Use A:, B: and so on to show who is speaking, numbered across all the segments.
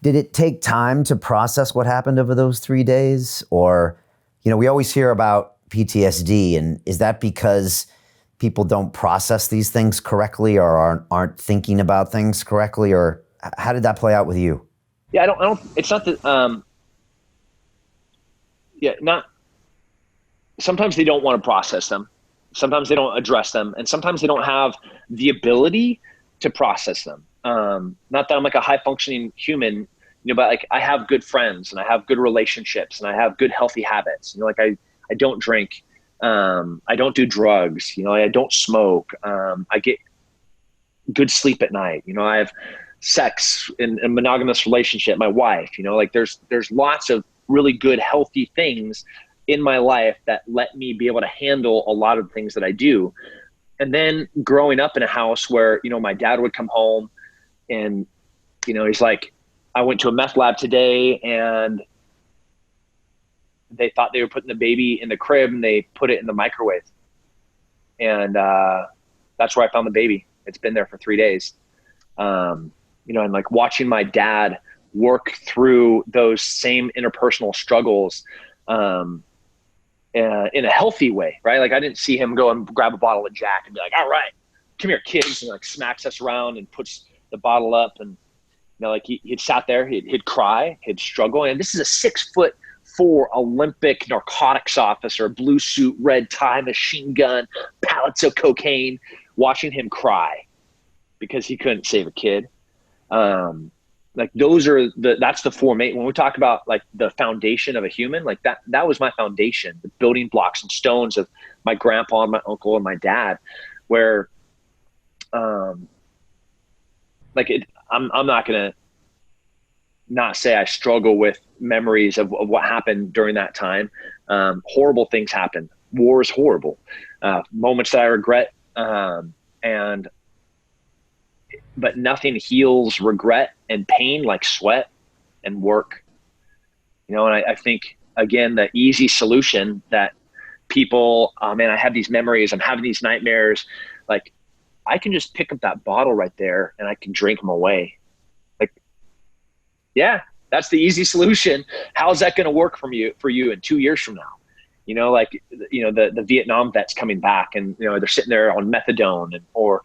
A: Did it take time to process what happened over those 3 days? Or, we always hear about PTSD, and is that because people don't process these things correctly or aren't thinking about things correctly? Or how did that play out with you?
B: Yeah, I don't, it's not that, sometimes they don't want to process them. Sometimes they don't address them, and sometimes they don't have the ability to process them. Not that I'm like a high functioning human, but like I have good friends and I have good relationships and I have good healthy habits. Like I don't drink. I don't do drugs. I don't smoke. I get good sleep at night. I have sex in a monogamous relationship, my wife, like there's lots of really good, healthy things in my life that let me be able to handle a lot of the things that I do. And then growing up in a house where, my dad would come home and, he's like, I went to a meth lab today and they thought they were putting the baby in the crib and they put it in the microwave. And that's where I found the baby. It's been there for 3 days. And like watching my dad work through those same interpersonal struggles in a healthy way, right? Like I didn't see him go and grab a bottle of Jack and be like, all right, come here, kids, and like smacks us around and puts the bottle up. And, like he'd sat there, he'd cry, he'd struggle. And this is a 6'4" Olympic narcotics officer, blue suit, red tie, machine gun, pallets of cocaine, watching him cry because he couldn't save a kid. Like those are that's the formation. When we talk about like the foundation of a human, like that was my foundation, the building blocks and stones of my grandpa and my uncle and my dad, where, I'm not going to not say I struggle with memories of what happened during that time. Horrible things happen. War is horrible. Moments that I regret, but nothing heals regret and pain like sweat and work. And I think, again, the easy solution that people, man, I have these memories, I'm having these nightmares. Like, I can just pick up that bottle right there and I can drink them away. Like, yeah, that's the easy solution. How's that going to work for you in 2 years from now? The Vietnam vets coming back and, they're sitting there on methadone or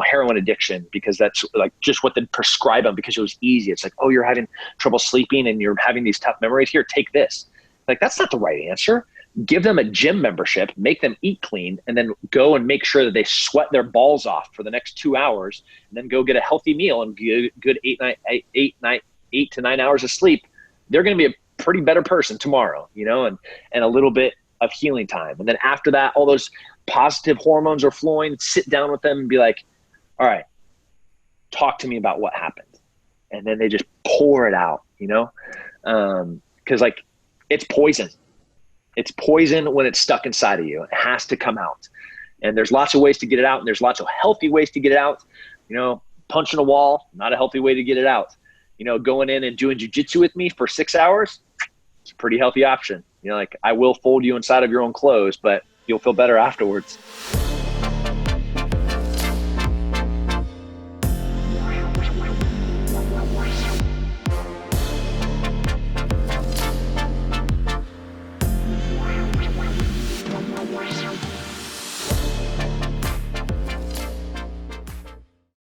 B: heroin addiction because that's like just what they prescribe them because it was easy. It's like, oh, you're having trouble sleeping and you're having these tough memories. Here, take this. Like, that's not the right answer. Give them a gym membership, make them eat clean, and then go and make sure that they sweat their balls off for the next 2 hours, and then go get a healthy meal and good 8 to 9 hours of sleep. They're going to be a pretty better person tomorrow, and a little bit of healing time. And then after that, all those positive hormones are flowing. Sit down with them and be like, all right, talk to me about what happened. And then they just pour it out, because like it's poison. It's poison when it's stuck inside of you. It has to come out. And there's lots of ways to get it out. And there's lots of healthy ways to get it out. Punching a wall, not a healthy way to get it out. Going in and doing jujitsu with me for 6 hours, it's a pretty healthy option. Like I will fold you inside of your own clothes, but you'll feel better afterwards.